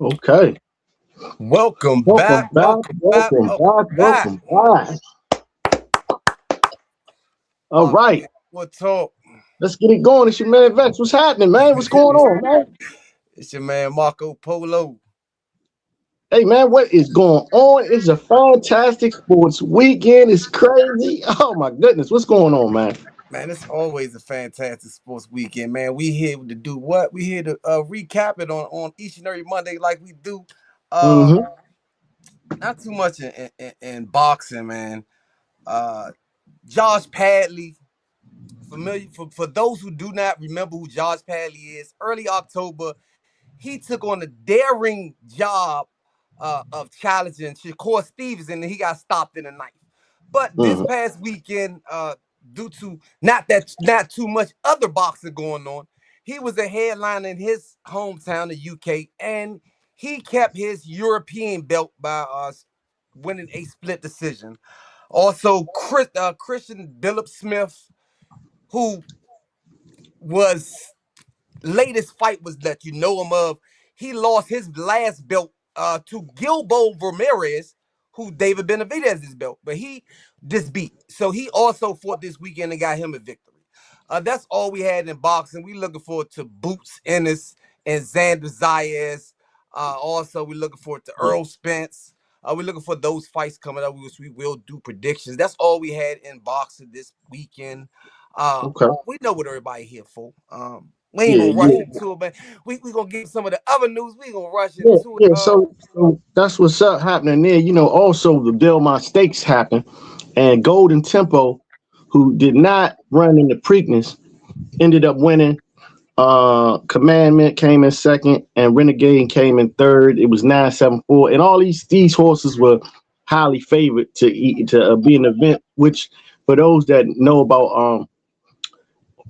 Okay. Welcome Welcome back, back. welcome back, Welcome welcome back. back. Welcome back. All right. We'll talk. Let's get it going. It's your man Vex. What's happening, man? What's going on, man? It's your man Marco Polo. Hey, man, what is going on? It's a fantastic sports weekend. It's crazy. Oh, my goodness. What's going on, man? Man, it's always a fantastic sports weekend, man. We here to do what? We here to recap it on each and every Monday like we do. Uh Mm-hmm. Not too much in boxing, man. Uh Josh Padley, familiar for those who do not remember who Josh Padley is, early October, he took on the daring job of challenging Shakur Stevens, and he got stopped in the ninth. But this Mm-hmm. past weekend, due to not too much other boxing going on, he was a headliner in his hometown, the UK, and he kept his European belt by winning a split decision. Also, Christian Billup-Smith, who was latest fight was that you know him of. He lost his last belt to Gilbo Ramirez, who David Benavidez his belt, but he just beat. So he also fought this weekend and got him a victory. That's all we had in boxing. We looking forward to Boots Ennis and Xander Zayas. Also, we looking forward to Earl Spence. We're looking for those fights coming up, which we will do predictions. That's all we had in boxing this weekend. Okay. We know what everybody here for. We ain't Yeah, gonna rush yeah, into it, but we gonna get some of the other news. We gonna rush yeah, into it. yeah. So that's what's up happening there. Also the Belmont Stakes happened, and Golden Tempo, who did not run in the Preakness, ended up winning. Commandment came in second, and Renegade came in third. It was 974, and all these horses were highly favored to be an event. Which, for those that know about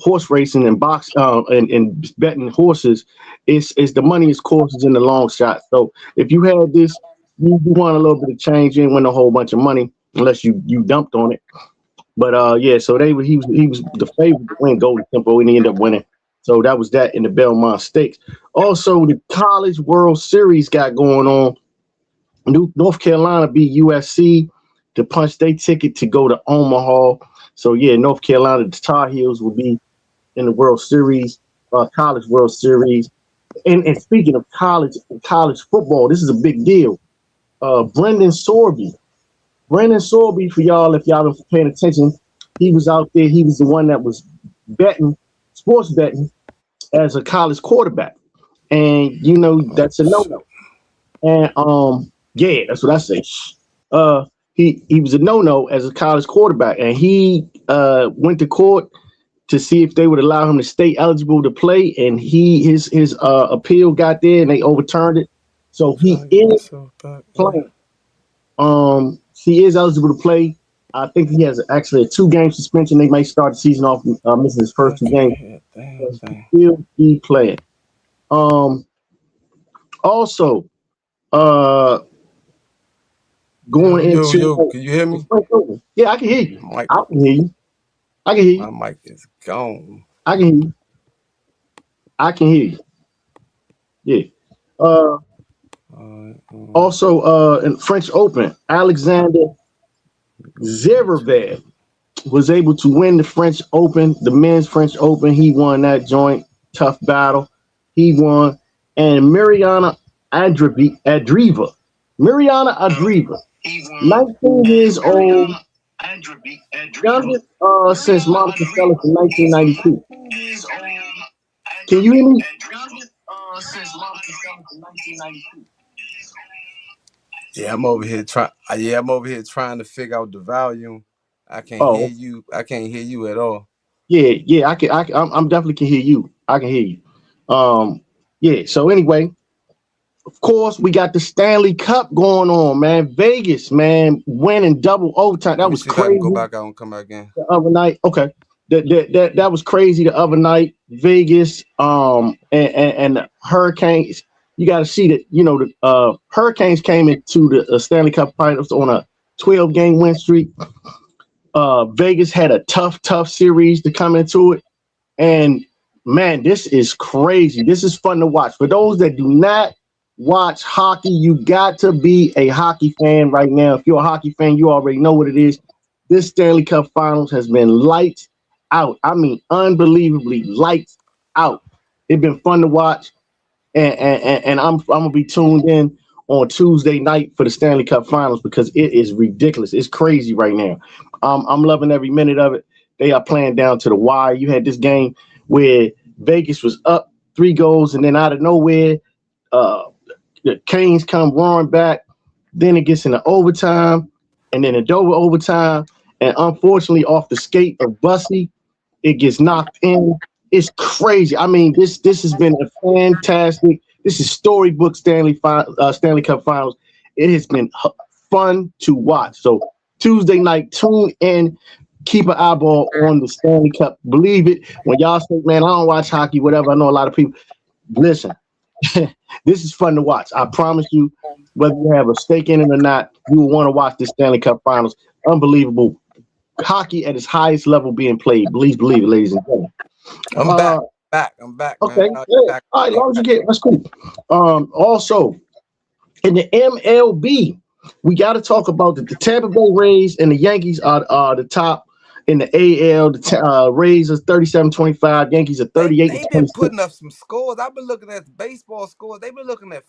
horse racing and and betting horses, is the moneyest courses in the long shot. So if you had this, you want a little bit of change. You didn't win a whole bunch of money unless you dumped on it. But yeah, so he was the favorite to win Golden Tempo, and he ended up winning. So that was that in the Belmont Stakes. Also, the College World Series got going on. North Carolina beat USC to punch their ticket to go to Omaha. So yeah, North Carolina, the Tar Heels will be in the World Series, College World Series. And speaking of college football, this is a big deal. Brendan Sorby. Brandon Sorby, for y'all, if y'all been paying attention, he was out there. He was the one that was betting, sports betting, as a college quarterback, and that's a no no. And yeah, that's what I say. He was a no no as a college quarterback, and he went to court to see if they would allow him to stay eligible to play, and his appeal got there, and they overturned it. So he is playing. He is eligible to play. I think he has actually a 2-game suspension. They may start the season off missing his first 2 games. But he'll be playing. Um, Also, uh, going into Can you hear me? yeah, I can hear you. Mic, I can hear you. I can hear my you. mic is gone. I can hear you. I can hear you. Yeah. Uh, Also, in French Open, Alexander Zverev was able to win the French Open, the men's French Open. He won that joint, tough battle. He won. And Mariana Adriva, 19 years old, youngest since Monica Seles in 1992. Can you hear me? I'm over here trying to figure out the volume. I can't hear Oh, you. I can't hear you at all. yeah, yeah. I'm definitely can hear you. I can hear you. Yeah. So anyway, of course, we got the Stanley Cup going on, man. Vegas, man, winning double overtime. Let That me was see if I can go crazy back out and come back in. the other night. Okay, that was crazy the other night. Vegas, and the Hurricanes. You got to see that. The Hurricanes came into the Stanley Cup Finals on a 12-game win streak. Vegas had a tough series to come into it, and man, this is crazy. This is fun to watch. For those that do not watch hockey. You got to be a hockey fan right now. If you're a hockey fan, you already know what it is. This Stanley Cup Finals has been lights out. I mean, unbelievably lights out. It's been fun to watch, and I'm gonna be tuned in on Tuesday night for the Stanley Cup Finals because it is ridiculous. It's crazy right now. I'm loving every minute of it. They are playing down to the wire. You had this game where Vegas was up 3 goals, and then out of nowhere, uh, the Canes come roaring back. Then it gets into overtime, and then a double overtime. And unfortunately, off the skate of Bussy, it gets knocked in. It's crazy. I mean, this has been a fantastic. This is storybook Stanley Cup Finals. It has been fun to watch. So Tuesday night, tune in. Keep an eyeball on the Stanley Cup. Believe it. When y'all say, man, I don't watch hockey, whatever. I know a lot of people. Listen, this is fun to watch. I promise you, whether you have a stake in it or not, you will want to watch this Stanley Cup Finals. Unbelievable. Hockey at its highest level being played. Please believe it, ladies and gentlemen. I'm back. Okay. Man. Yeah. All right, as long as you get, that's cool. Also, in the MLB, we got to talk about the Tampa Bay Rays and the Yankees are the top in the AL. The Rays are 37-25. Yankees are 38. They've been putting up some scores. I've been looking at the baseball scores. They've been looking like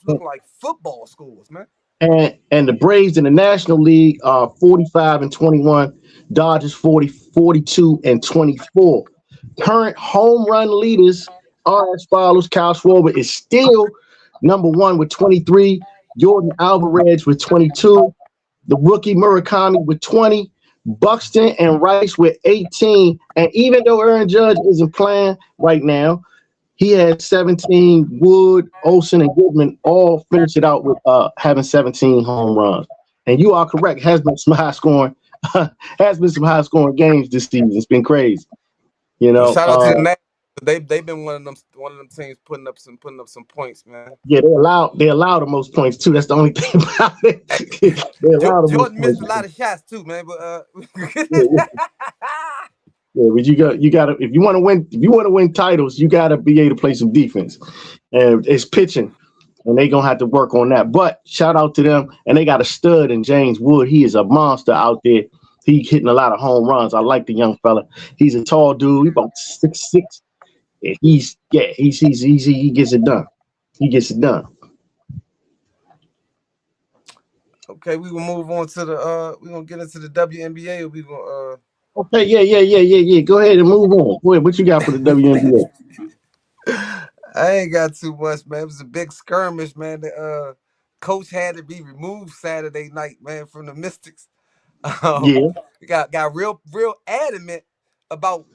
football scores, man. And the Braves in the National League are 45-21. Dodgers 42-24. Current home run leaders are as follows. Kyle Schwarber is still number one with 23. Jordan Alvarez with 22. The rookie Murakami with 20. Buxton and Rice with 18. And even though Aaron Judge isn't playing right now, he has 17. Wood, Olsen, and Goodman all finish it out with having 17 home runs. And you are correct. Has been some high scoring games this season. It's been crazy. You know. Shout out to the Nats. They've been one of them teams putting up some points, man. Yeah, they allow the most points too. That's the only thing about it. Jordan missed a lot of shots too, man. But yeah, but you got to if you want to win titles, you got to be able to play some defense, and it's pitching, and they gonna have to work on that. But shout out to them, and they got a stud in James Wood. He is a monster out there. He hitting a lot of home runs. I like the young fella. He's a tall dude. He's about 6'6". He gets it done. He gets it done. Okay, we will move on to the we're gonna get into the WNBA. Or we gonna Okay, yeah. Go ahead and move on. Go ahead. What you got for the WNBA? I ain't got too much, man. It was a big skirmish, man. The coach had to be removed Saturday night, man, from the Mystics. Yeah. Got real adamant about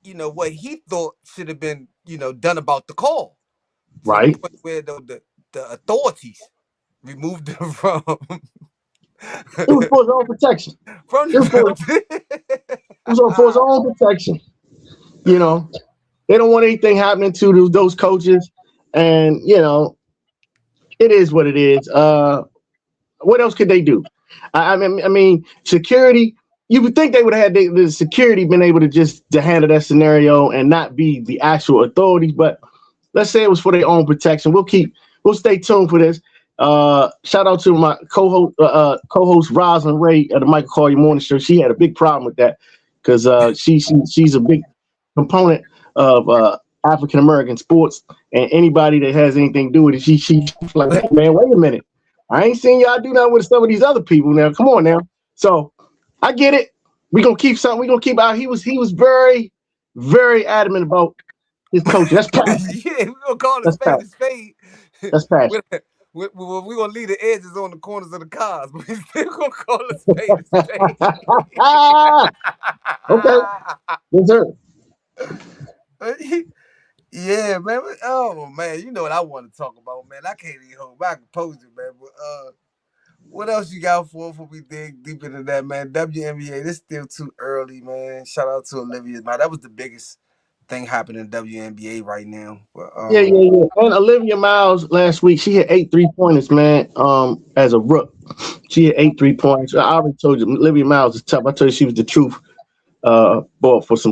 what he thought should have been done about the call. Right. Where the authorities removed him from. It was for his own protection. It was for his own protection. They don't want anything happening to those coaches, and it is what it is. What else could they do? I mean, security. You would think they would have had the security been able to handle that scenario and not be the actual authorities. But let's say it was for their own protection. We'll stay tuned for this. Shout out to my co-host Roslyn Ray of the Michael Collier Morning Show. She had a big problem with that because she's a big component of African American sports, and anybody that has anything to do with it, she's like, hey, man, wait a minute. I ain't seen y'all do nothing with some of these other people now. Come on now. So I get it. We're gonna keep something. We're gonna keep out. He was very, very adamant about his coaching. That's passion. Yeah, we're gonna call it spade a spade. That's passion. We're gonna leave the edges on the corners of the cars, but we're still gonna call it spade a spade. Okay. Yes, sir. Yeah, man. Oh man, you know what I want to talk about, man. I can't even hold back composure, man. But what else you got for we dig deep into that, man? WNBA, this still too early, man. Shout out to Olivia. Man, that was the biggest thing happening in WNBA right now. But, yeah. And Olivia Miles last week, she hit 8 3-pointers, man. As a rook, she hit 8 3-pointers. I already told you, Olivia Miles is tough. I told you she was the truth. For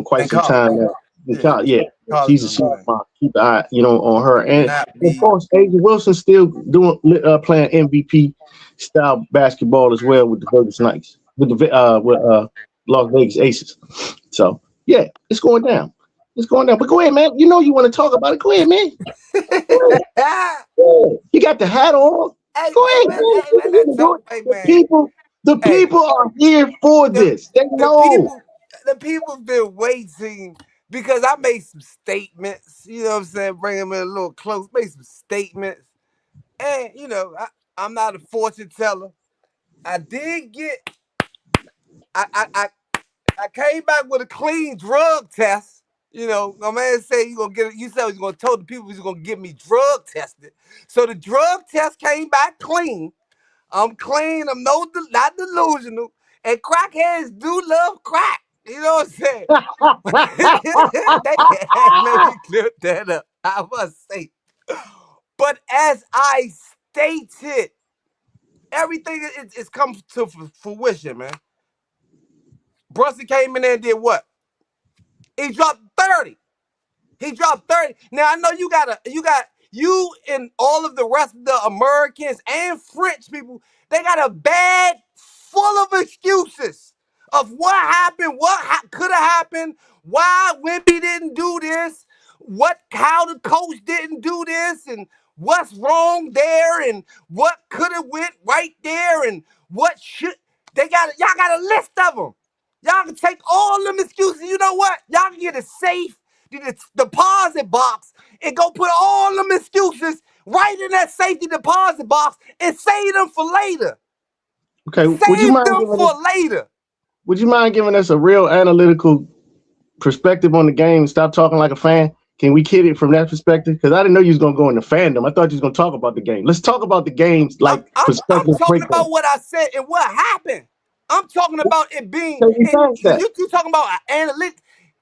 quite some time now. Yeah. College She's a don't do smart that. mom. Keep an eye, on her. Do And not of be. course, Asia Wilson still playing MVP style basketball as well with the Vegas Knights, with Las Vegas Aces. So yeah, it's going down. It's going down. But go ahead, man. You know you want to talk about it. Go ahead, man. Go ahead. Go ahead. You got the hat on. Go ahead, man. Hey man, You can do it. hey The man, people, the hey, people are here for the this. They the know. people, the people been waiting because I made some statements. You know what I'm saying? Bring them in a little close. Made some statements, and I'm not a fortune teller. I did get. I I I, I came back with a clean drug test. My man said you gonna get it. You said you gonna tell the people you gonna get me drug tested. So the drug test came back clean. I'm clean. I'm not delusional. And crackheads do love crack. You know what I'm saying? They maybe clip that up. I must say. But as I stated, everything is come to fruition, man. Brunson came in there and did what? He dropped 30. He dropped 30. Now I know you and all of the rest of the Americans and French people, they got a bag full of excuses of what happened, could have happened, why Wimby didn't do this, how the coach didn't do this, and what's wrong there, and what could have went right there, and what should y'all got a list of them. Y'all can take all them excuses. You know what? Y'all can get a safe the deposit box and go put all them excuses right in that safety deposit box and save them for later. Okay, Save them for later. would you mind giving us a real analytical perspective on the game and stop talking like a fan? Can we kid it from that perspective? Because I didn't know you was gonna go into fandom. I thought you was gonna talk about the game. Let's talk about the game's like I'm perspective talking breakdown. about what I said and what happened. I'm talking about it being, So you and think that? you talking about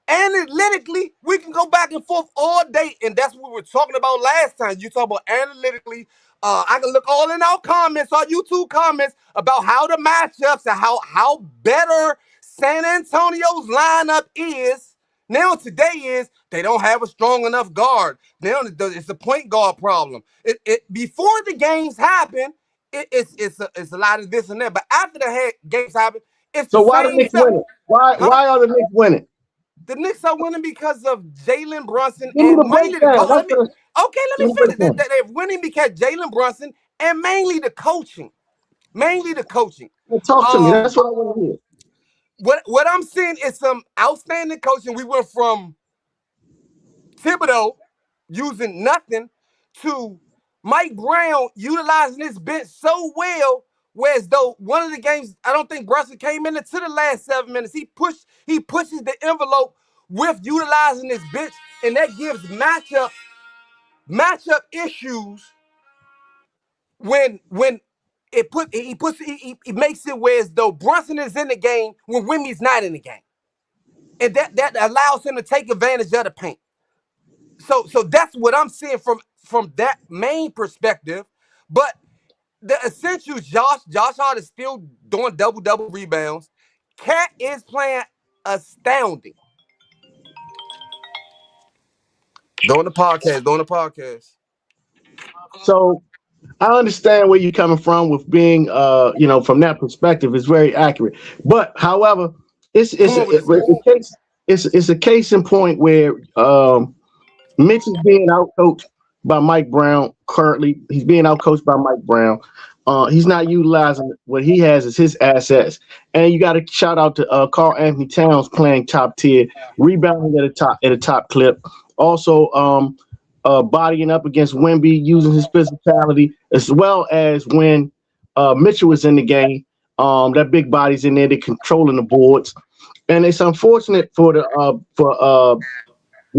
analytically, we can go back and forth all day, and that's what we were talking about last time. You talk about analytically. I can look all in our comments, our YouTube comments, about how the matchups and how better San Antonio's lineup is. Now today is they don't have a strong enough guard. Now it's a point guard problem. It before the games happen, it's a lot of this and that. But after the games happen, it's the So why the same Knicks stuff. winning? Why Huh? why are the Knicks winning? The Knicks are winning because of Jalen Brunson Give me and the mainly the breakdown. coach. That's what. Let Give me me the finish. breakdown. They're winning because Jalen Brunson and mainly the coaching. Mainly the coaching. Talk to me. Um, That's what I want to hear. what I'm seeing is some outstanding coaching. We went from Thibodeau using nothing to Mike Brown utilizing his bench so well. Whereas though one of the games, I don't think Brunson came in into the last 7 minutes. He pushes the envelope with utilizing his bench, and that gives matchup issues when he makes it where as though Brunson is in the game when Wimmy's not in the game, and that allows him to take advantage of the paint. So that's what I'm seeing from that main perspective. But the essentials, Josh Hart is still doing double rebounds. Cat is playing astounding. Doing the podcast. So I understand where you're coming from with being, from that perspective, it's very accurate. But however, it's Come it's on with a, this, man. a case it's a case in point where Mitch is being outcoached by Mike Brown. Currently, he's being outcoached by Mike Brown. He's not utilizing what he has as his assets. And you got to shout out to Karl Anthony Towns playing top tier, rebounding at a top clip. Also, bodying up against Wemby, using his physicality, as well as when Mitchell was in the game. That big body's in there, they're controlling the boards. And it's unfortunate for the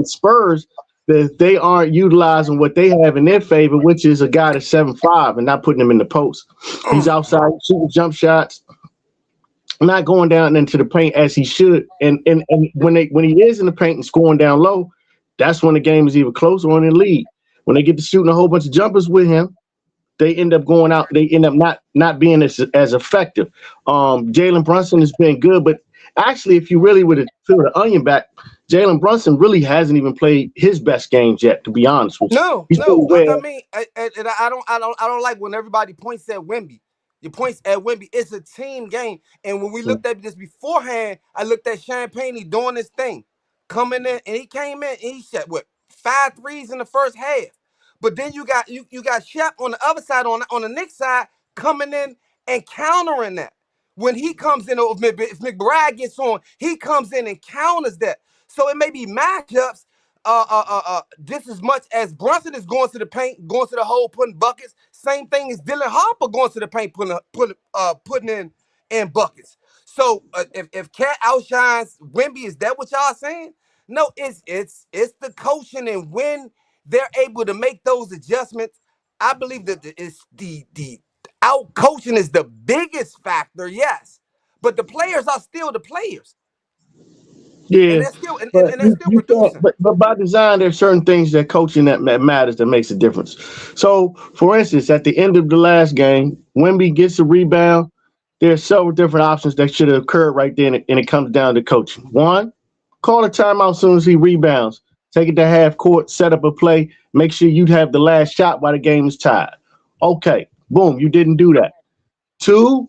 Spurs that they aren't utilizing what they have in their favor, which is a guy that's 7'5" and not putting him in the post. He's outside shooting jump shots, not going down into the paint as he should. And when he is in the paint and scoring down low, that's when the game is even closer on the lead. When they get to shooting a whole bunch of jumpers with him, they end up going out. They end up not being as effective. Jalen Brunson has been good, but actually, if you really would have peeled the onion back, Jalen Brunson really hasn't even played his best games yet, to be honest with you. No, He's played no. I well. mean, I don't like when everybody points at Wemby. Your points at Wemby. It's a team game, and when we looked at this beforehand, I looked at Champagne doing this thing, coming in, and he came in and he shot what 5 threes in the first half. But then you got Shep on the other side on the Knicks side coming in and countering that. When he comes in, if McBride gets on, he comes in and counters that. So it may be matchups just as much as Brunson is going to the paint, going to the hole, putting buckets. Same thing as Dylan Harper going to the paint, putting in buckets. So if Cat outshines Wemby, is that what y'all saying? No, it's the coaching, and when they're able to make those adjustments, I believe that it's the out coaching is the biggest factor. Yes, but the players are still the players, and Yeah, they're still but and they're still you can't. producing. But by design, there's certain things that coaching that matters that makes a difference. So, for instance, at the end of the last game, Wemby gets a rebound. There's several different options that should have occurred right then, and it comes down to coaching. One, call a timeout as soon as he rebounds. Take it to half court, set up a play, make sure you have the last shot while the game is tied. Okay, boom, you didn't do that. Two,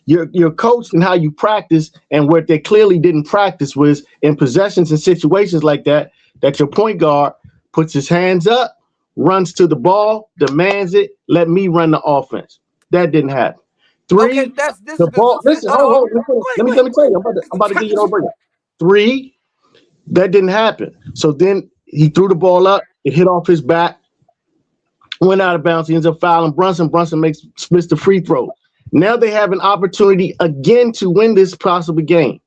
your coach and how you practice, and what they clearly didn't practice was in possessions and situations like that, that your point guard puts his hands up, runs to the ball, demands it, let me run the offense. That didn't happen. Okay, Three, that's this. the ball. Listen, Hold hold, on. hold, let me Wait. tell you. I'm about to give you no break. Three, that didn't happen. So then he threw the ball up, it hit off his back, went out of bounds. He ends up fouling Brunson. Brunson missed the free throw. Now they have an opportunity again to win this possible game.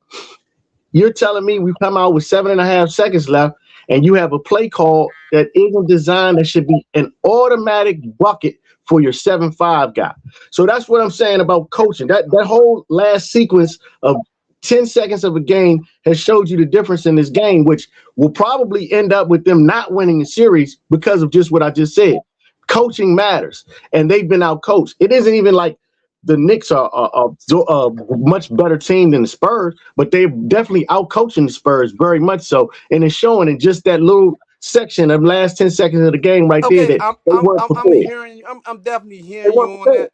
You're telling me we come out with 7.5 seconds left, and you have a play call that isn't designed, that should be an automatic bucket for your 7-5 guy. So that's what I'm saying about coaching. That whole last sequence of 10 seconds of a game has showed you the difference in this game, which will probably end up with them not winning the series because of just what I just said. Coaching matters, and they've been out coached. It isn't even like the Knicks are a much better team than the Spurs, but they're definitely out coaching the Spurs very much so, and it's showing in just that little section of last 10 seconds of the game right there Okay, that they weren't I'm prepared. hearing you. I'm definitely They hearing you weren't on prepared.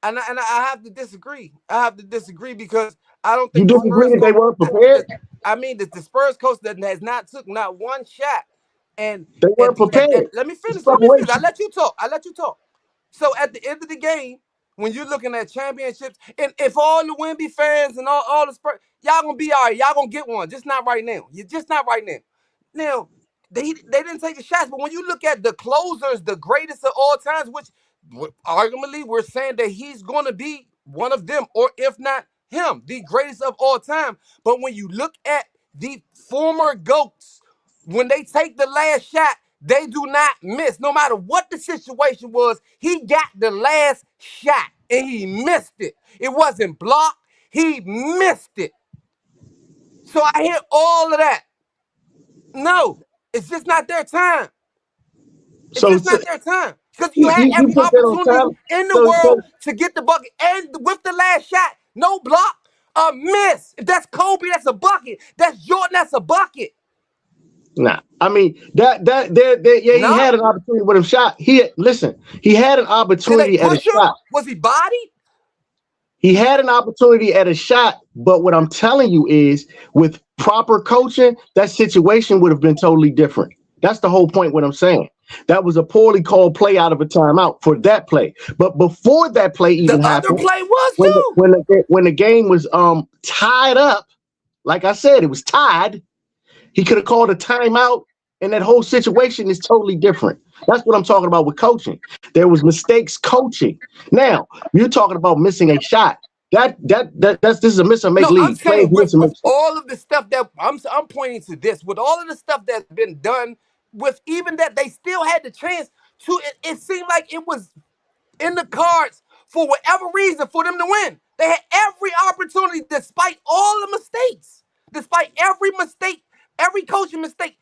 that, and I have to disagree. I have to disagree because I don't You think the disagree Spurs that they coach. weren't prepared? I mean, the Spurs coach that has not took not one shot, and They weren't prepared. let me It's finish. Let me finish. I preparation. let you talk. I let you talk. So at the end of the game, when you're looking at championships, and if all the Wemby fans and all the Spurs, y'all gonna be all right. Y'all gonna get one. Just not right now. You're just not right now. Now, they didn't take the shots, but when you look at the closers, the greatest of all times, which arguably we're saying that he's gonna be one of them, or if not him, the greatest of all time. But when you look at the former GOATs, when they take the last shot, they do not miss. No matter what the situation was, he got the last shot and he missed it. It wasn't blocked, he missed it. So I hear all of that. No, it's just not their time. It's So, just so not their time. Because you had you every put that on opportunity time. in the So world to get the bucket. And with the last shot, no block, a miss. If that's Kobe, that's a bucket. That's Jordan, that's a bucket. nah, I mean yeah, he No? had an opportunity with him shot. He had an Did they opportunity at a push him? shot. Was he bodied? He had an opportunity at a shot, but what I'm telling you is, with proper coaching, that situation would have been totally different. That's the whole point. What I'm saying, that was a poorly called play out of a timeout for that play. But before that play The even other happened, play was when the, too. when the when the game was tied up, like I said, it was tied. He could have called a timeout, and that whole situation is totally different. That's what I'm talking about with coaching. There was mistakes coaching. Now you're talking about missing a shot. That's this is a miss or make No, I'm league. Players saying miss and make with shots. all of the stuff that I'm pointing to this, with all of the stuff that's been done, with even that they still had the chance to. It seemed like it was in the cards for whatever reason for them to win. They had every opportunity despite all the mistakes, despite every mistake, every coaching mistake.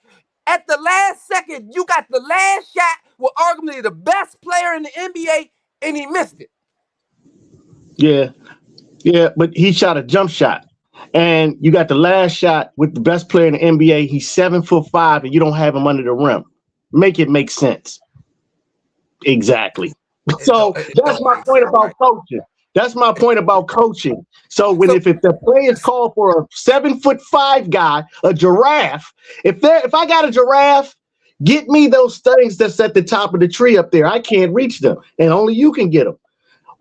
At the last second, you got the last shot with arguably the best player in the NBA, and he missed it. Yeah, yeah, but he shot a jump shot. and you got the last shot with the best player in the NBA. He's 7'5", and you don't have him under the rim. Make it make sense. Exactly. So It that's don't my make point sense, about right? coaching. That's my point about coaching. So when So if the players call for a 7'5" guy, a giraffe, if I got a giraffe, get me those things that's at the top of the tree up there. I can't reach them, and only you can get them.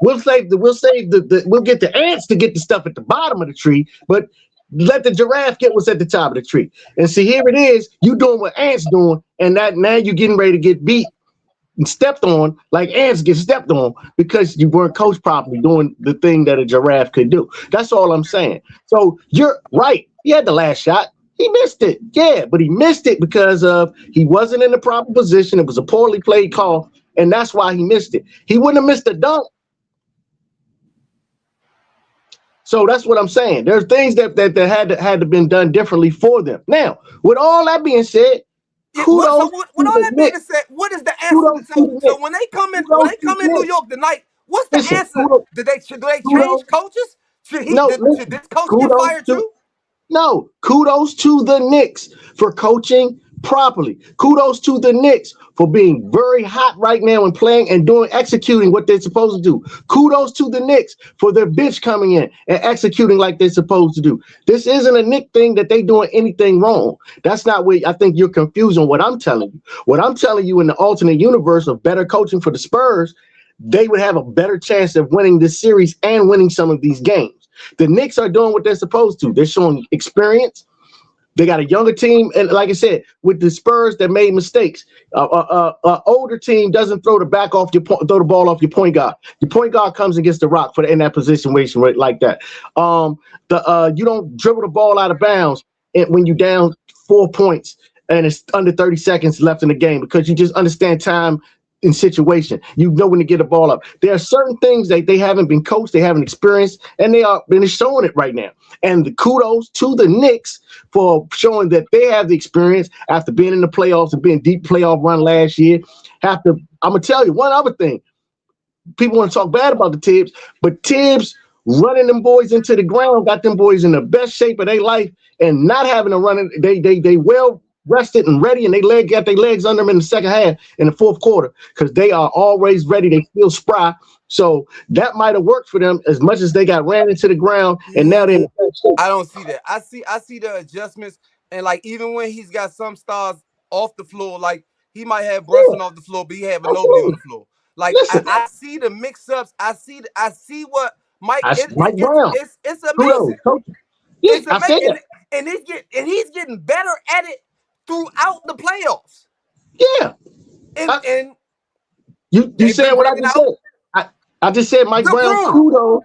We'll get the ants to get the stuff at the bottom of the tree, but let the giraffe get what's at the top of the tree. And see, here it is, you doing what ants doing, and that now you're getting ready to get beat and stepped on like ants get stepped on because you weren't coached properly doing the thing that a giraffe could do. That's all I'm saying. So you're right. He had the last shot. He missed it. Yeah, but he missed it because of he wasn't in the proper position. It was a poorly played call, and that's why he missed it. He wouldn't have missed the dunk. So that's what I'm saying. There's things that had to been done differently for them. Now, with all that being said, kudos what to all the that being Knicks. said, what is the answer? Kudos to the So Knicks. when they come in, Kudos to the New Knicks. York tonight, what's the Listen, answer? Do they kudos. change coaches? No, Should listen. this coach get fired too? No, kudos to the Knicks for coaching properly. Kudos to the Knicks for being very hot right now and playing and executing what they're supposed to do. Kudos to the Knicks for their bench coming in and executing like they're supposed to do. This isn't a Knick thing that they doing anything wrong. That's not where I think you're confused on what I'm telling you. What I'm telling you in the alternate universe of better coaching for the Spurs, they would have a better chance of winning this series and winning some of these games. The Knicks are doing what they're supposed to. They're showing experience. They got a younger team, and like I said, with the Spurs that made mistakes, older team doesn't throw the ball off your point guard. Your point guard comes and gets the rock in that position like that. You don't dribble the ball out of bounds when you down 4 points and it's under 30 seconds left in the game because you just understand time in situation. You know when to get the ball up. There are certain things that they haven't been coached, they haven't experienced, and they're showing it right now. And the kudos to the Knicks for showing that they have the experience after being in the playoffs and being deep playoff run last year. I'm gonna tell you one other thing. People want to talk bad about the Tibbs, but Tibbs running them boys into the ground got them boys in the best shape of their life and not having to run it. They well rested and ready, and got their legs under them in the second half in the fourth quarter because they are always ready. They feel spry. So that might have worked for them as much as they got ran into the ground, and now they're in the best shape. I don't see that. I see the adjustments, and like even when he's got some stars off the floor, like he might have Brunson off the floor, but he have Ginobili on the floor. Like I see the mix-ups. I see what Mike. Mike Brown. It's amazing. Yeah, it's amazing, and he's getting better at it throughout the playoffs. Yeah, and you said what I just said. I just said Mike Brown. Kudos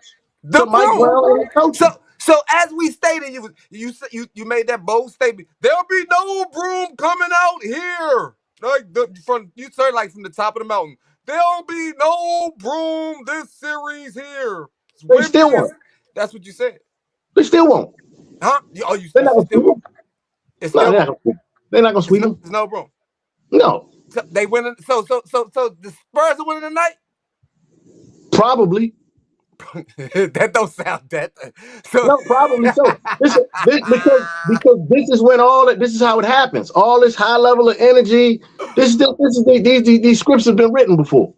to Mike Brown and coaching. So as we stated, you made that bold statement. There'll be no broom coming out here. From the top of the mountain. There'll be no broom this series here. They still won't. That's what you said. They still won't. Huh? You still won't. They're not gonna sweep them. There's no broom. No. So they winning. So the Spurs are winning tonight. Probably. That don't sound that. No, probably so. Because this is when this is how it happens. All this high level of energy. These scripts have been written before.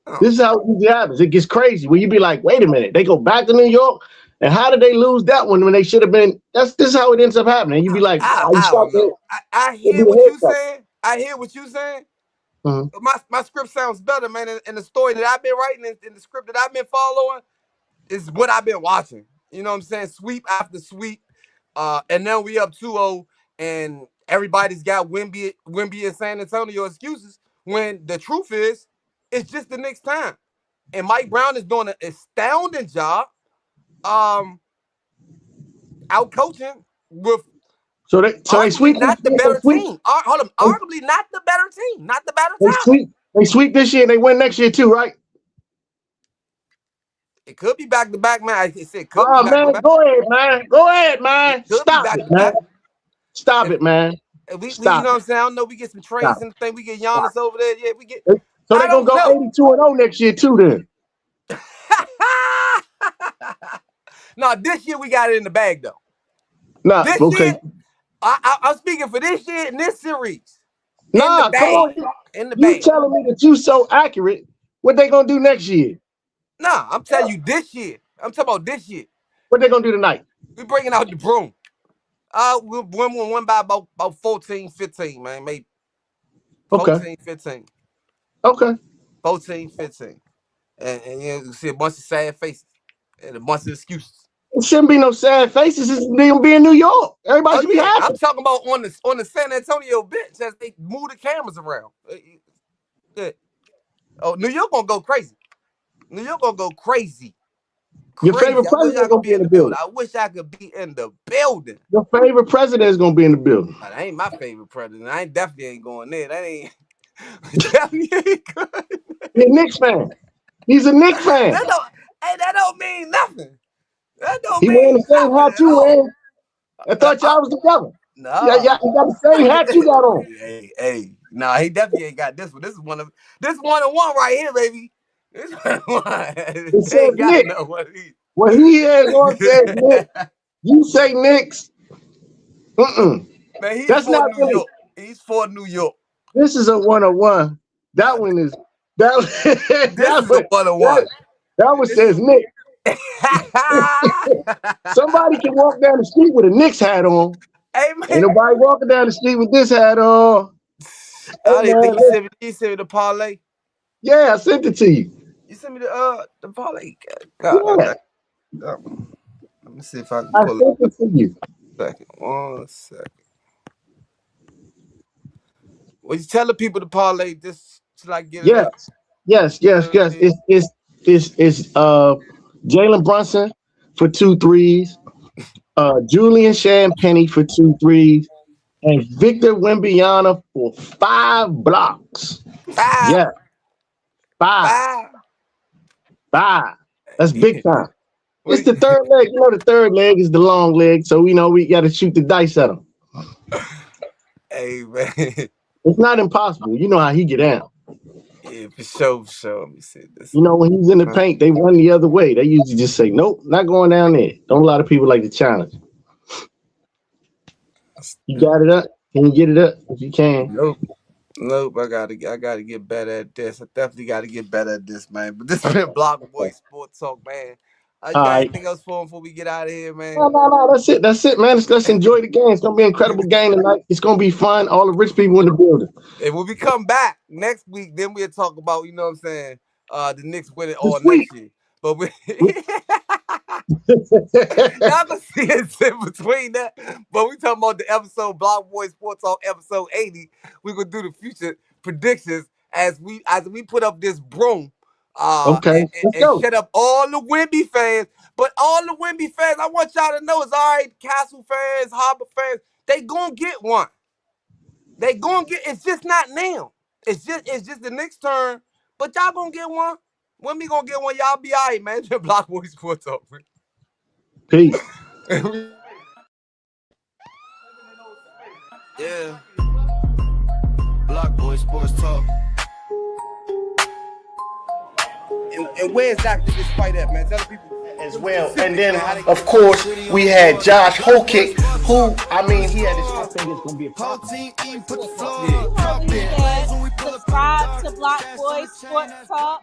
Oh. This is how it happens. It gets crazy. Where you be like, wait a minute, they go back to New York, and how did they lose that one when they should have been? This is how it ends up happening. You be like, I hear what you saying. I hear what you saying. Mm-hmm. My script sounds better, man. And the story that I've been writing and the script that I've been following is what I've been watching. You know what I'm saying? Sweep after sweep. And then we up 2-0, and everybody's got Wemby and San Antonio excuses when the truth is it's just the next time. And Mike Brown is doing an astounding job out coaching with they sweep not the better team. Hold on, arguably not the better team, not the better team. They sweep this year and they win next year too, right? It could be back to back, man. I said could be back to back. Go ahead, man. Stop it, man. Stop it, man. You know what I'm saying? I don't know. We get some trades and thing. We get Giannis over there. Yeah, we get. So they're gonna go 82-0 next year too, then. No, this year we got it in the bag though. Nah, This okay. shit, I'm speaking for this shit in this series. In the Nah, come bag. on. In the You bag. telling me that you so accurate? What they gonna do next year? Nah, I'm telling you this year. I'm talking about this year. What they gonna do tonight? We bringing out the broom. We'll win by about 14, 15, man. Maybe Okay. 14, 15. Okay. 14, 15. And you see a bunch of sad faces and a bunch of excuses. It shouldn't be no sad faces. It's gonna be in New York. Everybody Oh should be yeah, happy. I'm talking about on the San Antonio bench as they move the cameras around. Yeah. Oh, New York gonna go crazy. New York gonna go crazy. Your Crazy. favorite I wish I president could gonna be be in in the the building. building. I wish I could be in the building. Your favorite president is gonna be in the building. That ain't my favorite president. I ain't definitely ain't going there. That ain't definitely ain't good. He's a Knicks fan. He's a Knicks fan. That don't mean nothing. That don't He wearing mean the same nothing hat at you all. wearing. I thought y'all was together. Yeah, No. yeah, he got the same hat you got on. Hey. Nah, he definitely ain't got this one. This is one on one right here, baby. This one. It They says ain't got Knicks. no one of these. What he has on says Knicks. You say Knicks. Man, he's That's for not New really. York. He's for New York. This is a 101. That one is that This that is a one one on that, one. that one says Knicks. Somebody can walk down the street with a Knicks hat on. Hey Ain't man, nobody walking down the street with this hat on. Hey I didn't man, think you sent me the parlay. yeah, I sent it to you. You sent me the parlay. God, Yeah, let me see if I can I pull it. sent it to you. Second, 1 second. Well, you tell the people to parlay this till I get it Yes, up. yes, yes, yes. It's Jalen Brunson for 2 threes, Julian Champagny for 2 threes, and Victor Wembanyama for 5 blocks. Five, Yeah, 5, five. 5. That's big time. It's Wait, the third leg. You know, the third leg is the long leg, so we got to shoot the dice at him. hey man. It's not impossible. You know how he get down. Yeah, for sure, for sure. Let me see this. You know, when he's in the paint, they run the other way. They usually just say, "Nope, not going down there." Don't a lot of people like to challenge. You got it up? Can you get it up if you can? Nope. I gotta get better at this. I definitely gotta get better at this, man. But this has been Block Boy Sports Talk, man. You All got right. anything else for him before we get out of here, man? No. That's it. That's it, man. Let's enjoy the game. It's gonna be an incredible game tonight. It's gonna be fun. All the rich people in the building. And when we come back next week, then we'll talk about, you know what I'm saying, the Knicks winning The all sweep. next year. But y'all gonna see us in between that. But we talking about the episode Block Boy Sports Talk episode 80. We're gonna do the future predictions as we put up this broom. Okay, let's And go. shut up all the Wemby fans. But all the Wemby fans, I want y'all to know is all right, Castle fans, Harbor fans, they gonna get one. They gonna get. It's just not now. It's just the Knicks' turn. But y'all gonna get one. When we gonna get one, y'all be all right, man. It's been Block Boy Sports Talk. Peace. Yeah. Block Boy Sports Talk. And where's exactly this fight at, man? Tell the people. As well. And then, of course, we had Josh Hokick, who, I mean, he had this. I think it's going to be a problem. Subscribe to Block Boy Sports Talk.